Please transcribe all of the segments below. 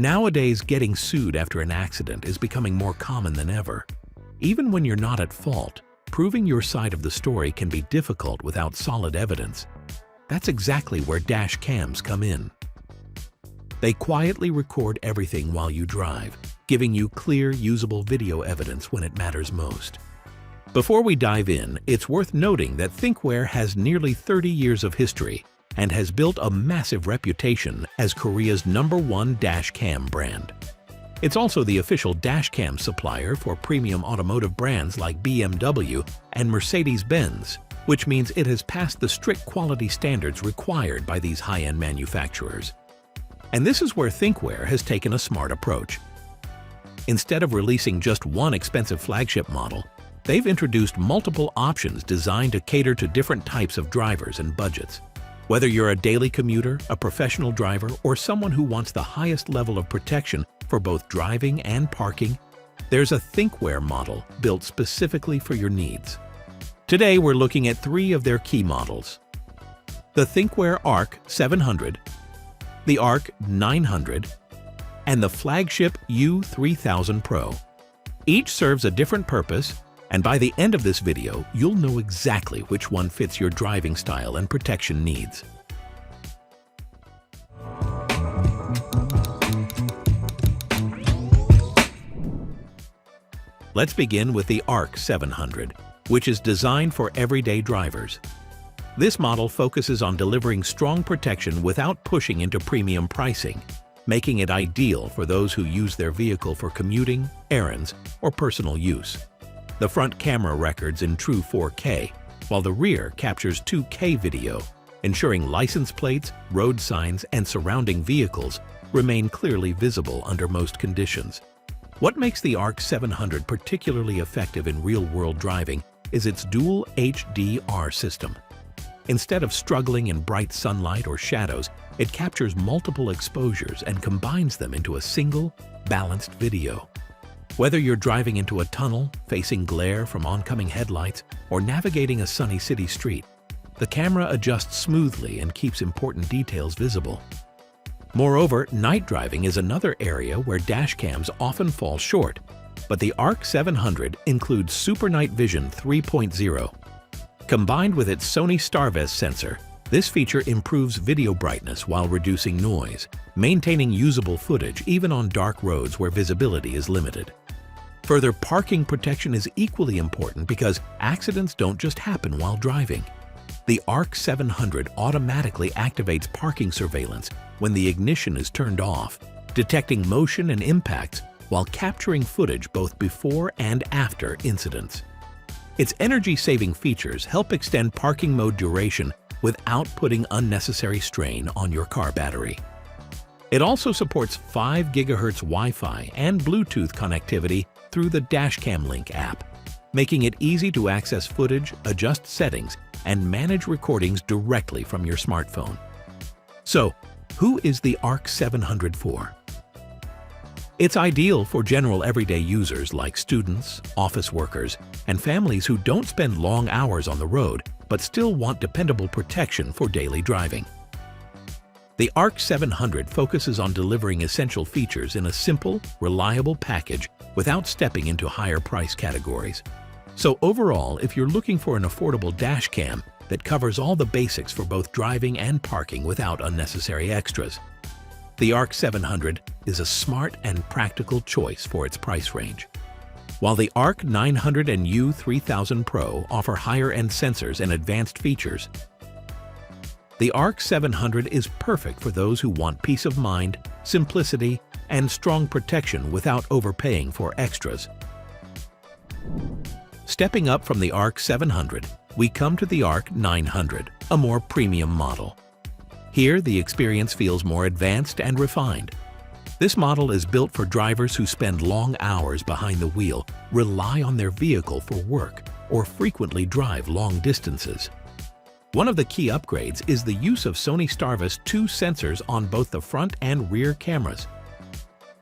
Nowadays, getting sued after an accident is becoming more common than ever. Even when you're not at fault, proving your side of the story can be difficult without solid evidence. That's exactly where dash cams come in. They quietly record everything while you drive, giving you clear, usable video evidence when it matters most. Before we dive in, it's worth noting that Thinkware has nearly 30 years of history and has built a massive reputation as Korea's #1 dashcam brand. It's also the official dashcam supplier for premium automotive brands like BMW and Mercedes-Benz, which means it has passed the strict quality standards required by these high-end manufacturers. And this is where Thinkware has taken a smart approach. Instead of releasing just one expensive flagship model, they've introduced multiple options designed to cater to different types of drivers and budgets. Whether you're a daily commuter, a professional driver, or someone who wants the highest level of protection for both driving and parking, there's a Thinkware model built specifically for your needs. Today, we're looking at 3 of their key models: the Thinkware ARC700, the ARC900, and the flagship U3000PRO. Each serves a different purpose, and by the end of this video, you'll know exactly which one fits your driving style and protection needs. Let's begin with the ARC700, which is designed for everyday drivers. This model focuses on delivering strong protection without pushing into premium pricing, making it ideal for those who use their vehicle for commuting, errands, or personal use. The front camera records in true 4K, while the rear captures 2K video, ensuring license plates, road signs, and surrounding vehicles remain clearly visible under most conditions. What makes the ARC700 particularly effective in real-world driving is its dual HDR system. Instead of struggling in bright sunlight or shadows, it captures multiple exposures and combines them into a single, balanced video. Whether you're driving into a tunnel, facing glare from oncoming headlights, or navigating a sunny city street, the camera adjusts smoothly and keeps important details visible. Moreover, night driving is another area where dashcams often fall short, but the ARC700 includes Super Night Vision 3.0. Combined with its Sony StarVest sensor, this feature improves video brightness while reducing noise, maintaining usable footage even on dark roads where visibility is limited. Further, parking protection is equally important because accidents don't just happen while driving. The ARC700 automatically activates parking surveillance when the ignition is turned off, detecting motion and impacts while capturing footage both before and after incidents. Its energy-saving features help extend parking mode duration without putting unnecessary strain on your car battery. It also supports 5 GHz Wi-Fi and Bluetooth connectivity through the Dashcam Link app, making it easy to access footage, adjust settings, and manage recordings directly from your smartphone. So, who is the ARC700 for? It's ideal for general everyday users like students, office workers, and families who don't spend long hours on the road but still want dependable protection for daily driving. The ARC700 focuses on delivering essential features in a simple, reliable package without stepping into higher price categories. So overall, if you're looking for an affordable dashcam that covers all the basics for both driving and parking without unnecessary extras, the ARC700 is a smart and practical choice for its price range. While the ARC900 and U3000PRO offer higher-end sensors and advanced features, the ARC700 is perfect for those who want peace of mind, simplicity, and strong protection without overpaying for extras. Stepping up from the ARC700, we come to the ARC900, a more premium model. Here, the experience feels more advanced and refined. This model is built for drivers who spend long hours behind the wheel, rely on their vehicle for work, or frequently drive long distances. One of the key upgrades is the use of Sony StarVest 2 sensors on both the front and rear cameras.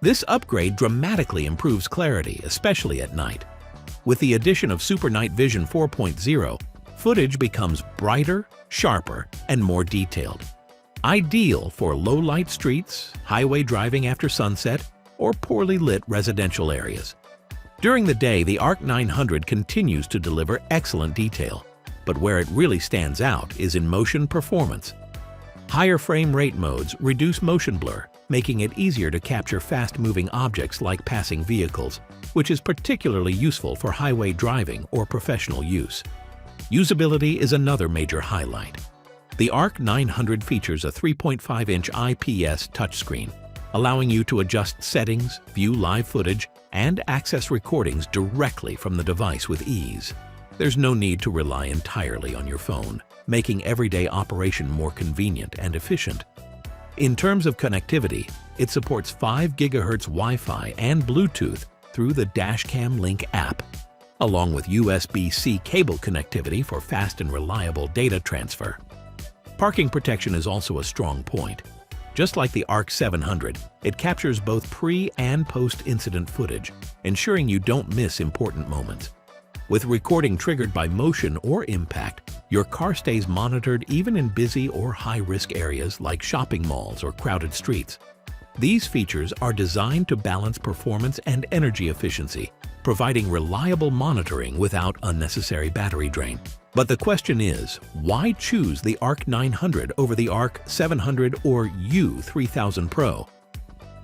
This upgrade dramatically improves clarity, especially at night. With the addition of Super Night Vision 4.0, footage becomes brighter, sharper, and more detailed. Ideal for low-light streets, highway driving after sunset, or poorly lit residential areas. During the day, the ARC900 continues to deliver excellent detail, but where it really stands out is in motion performance. Higher frame rate modes reduce motion blur, making it easier to capture fast-moving objects like passing vehicles, which is particularly useful for highway driving or professional use. Usability is another major highlight. The ARC900 features a 3.5-inch IPS touchscreen, allowing you to adjust settings, view live footage, and access recordings directly from the device with ease. There's no need to rely entirely on your phone, making everyday operation more convenient and efficient. In terms of connectivity, it supports 5 GHz Wi-Fi and Bluetooth through the Dashcam Link app, along with USB-C cable connectivity for fast and reliable data transfer. Parking protection is also a strong point. Just like the ARC700, it captures both pre- and post-incident footage, ensuring you don't miss important moments. With recording triggered by motion or impact, your car stays monitored even in busy or high-risk areas like shopping malls or crowded streets. These features are designed to balance performance and energy efficiency, providing reliable monitoring without unnecessary battery drain. But the question is, why choose the ARC900 over the ARC700 or U3000PRO?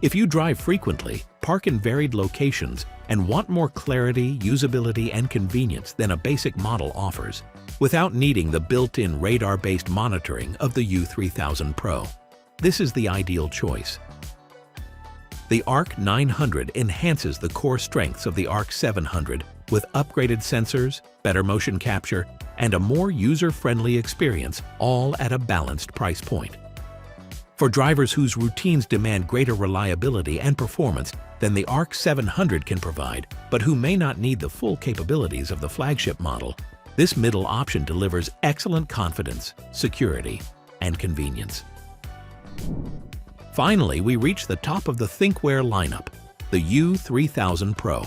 If you drive frequently, park in varied locations, and want more clarity, usability, and convenience than a basic model offers, without needing the built-in radar-based monitoring of the U3000PRO, this is the ideal choice. The ARC900 enhances the core strengths of the ARC700 with upgraded sensors, better motion capture, and a more user-friendly experience, all at a balanced price point. For drivers whose routines demand greater reliability and performance than the ARC700 can provide, but who may not need the full capabilities of the flagship model, this middle option delivers excellent confidence, security, and convenience. Finally, we reach the top of the Thinkware lineup, the U3000PRO.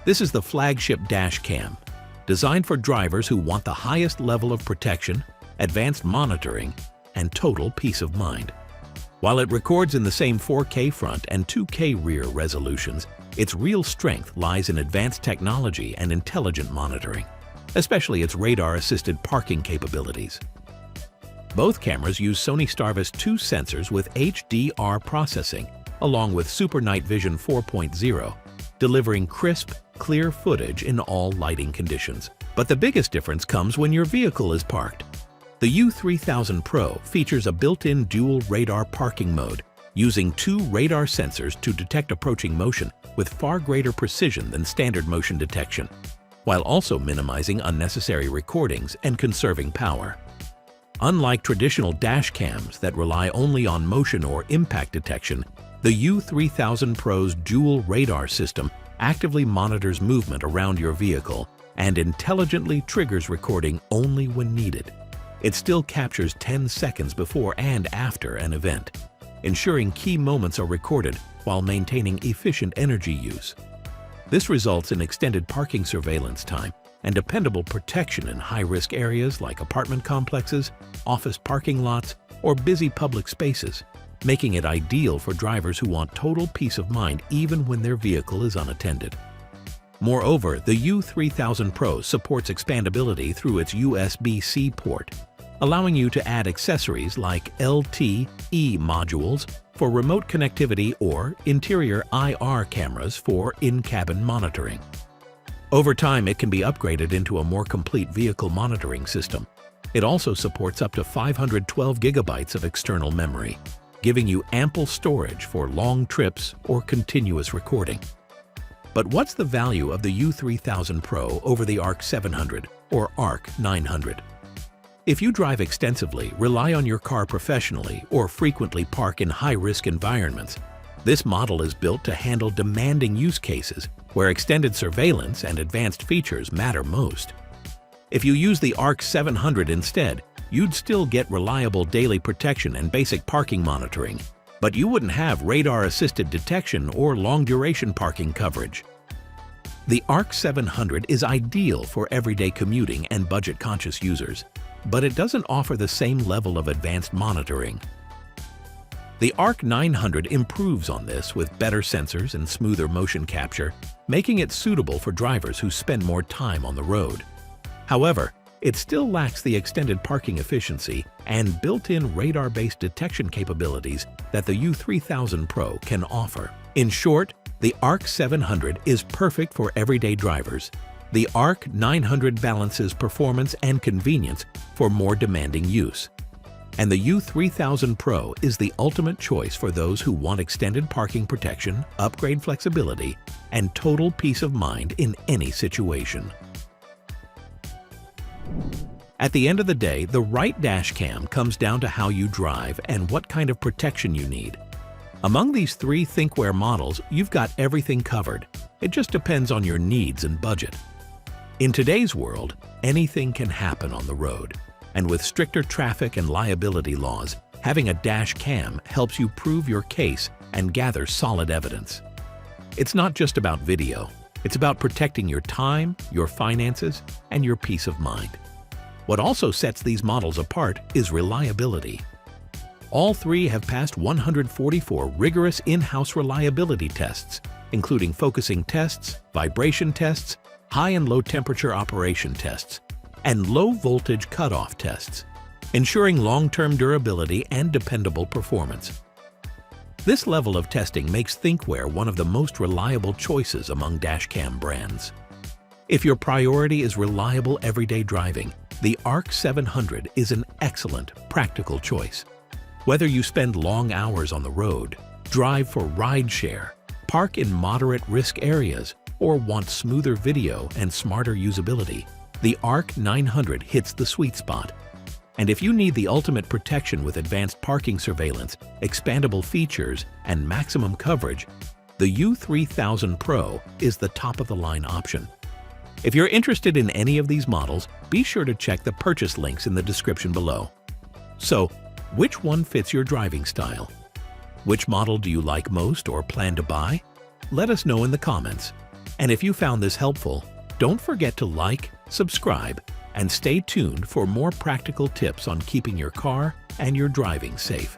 This is the flagship dash cam, designed for drivers who want the highest level of protection, advanced monitoring, and total peace of mind. While it records in the same 4K front and 2K rear resolutions, its real strength lies in advanced technology and intelligent monitoring, especially its radar-assisted parking capabilities. Both cameras use Sony Starvis 2 sensors with HDR processing, along with Super Night Vision 4.0, delivering crisp, clear footage in all lighting conditions. But the biggest difference comes when your vehicle is parked. The U3000PRO features a built-in dual radar parking mode, using 2 radar sensors to detect approaching motion with far greater precision than standard motion detection, while also minimizing unnecessary recordings and conserving power. Unlike traditional dash cams that rely only on motion or impact detection, the U3000PRO's dual radar system actively monitors movement around your vehicle and intelligently triggers recording only when needed. It still captures 10 seconds before and after an event, ensuring key moments are recorded while maintaining efficient energy use. This results in extended parking surveillance time and dependable protection in high-risk areas like apartment complexes, office parking lots, or busy public spaces, making it ideal for drivers who want total peace of mind even when their vehicle is unattended. Moreover, the U3000PRO supports expandability through its USB-C port, allowing you to add accessories like LTE modules for remote connectivity or interior IR cameras for in-cabin monitoring. Over time, it can be upgraded into a more complete vehicle monitoring system. It also supports up to 512 GB of external memory, giving you ample storage for long trips or continuous recording. But what's the value of the U3000PRO over the ARC700 or ARC900? If you drive extensively, rely on your car professionally, or frequently park in high-risk environments, this model is built to handle demanding use cases where extended surveillance and advanced features matter most. If you use the ARC700 instead, you'd still get reliable daily protection and basic parking monitoring, but you wouldn't have radar-assisted detection or long-duration parking coverage. The ARC700 is ideal for everyday commuting and budget-conscious users, but it doesn't offer the same level of advanced monitoring, The ARC900 improves on this with better sensors and smoother motion capture, making it suitable for drivers who spend more time on the road. However, it still lacks the extended parking efficiency and built-in radar-based detection capabilities that the U3000PRO can offer. In short, the ARC700 is perfect for everyday drivers. The ARC900 balances performance and convenience for more demanding use. And the U3000PRO is the ultimate choice for those who want extended parking protection, upgrade flexibility, and total peace of mind in any situation. At the end of the day, the right dash cam comes down to how you drive and what kind of protection you need. Among these three Thinkware models, you've got everything covered. It just depends on your needs and budget. In today's world, anything can happen on the road. And with stricter traffic and liability laws, having a dash cam helps you prove your case and gather solid evidence. It's not just about video. It's about protecting your time, your finances, and your peace of mind. What also sets these models apart is reliability. All three have passed 144 rigorous in-house reliability tests, including focusing tests, vibration tests, high and low temperature operation tests, and low-voltage cutoff tests, ensuring long-term durability and dependable performance. This level of testing makes Thinkware one of the most reliable choices among dashcam brands. If your priority is reliable everyday driving, the ARC700 is an excellent, practical choice. Whether you spend long hours on the road, drive for rideshare, park in moderate-risk areas, or want smoother video and smarter usability, the ARC900 hits the sweet spot. And if you need the ultimate protection with advanced parking surveillance, expandable features, and maximum coverage, the U3000PRO is the top-of-the-line option. If you're interested in any of these models, be sure to check the purchase links in the description below. So, which one fits your driving style? Which model do you like most or plan to buy? Let us know in the comments. And if you found this helpful, don't forget to like, subscribe, and stay tuned for more practical tips on keeping your car and your driving safe.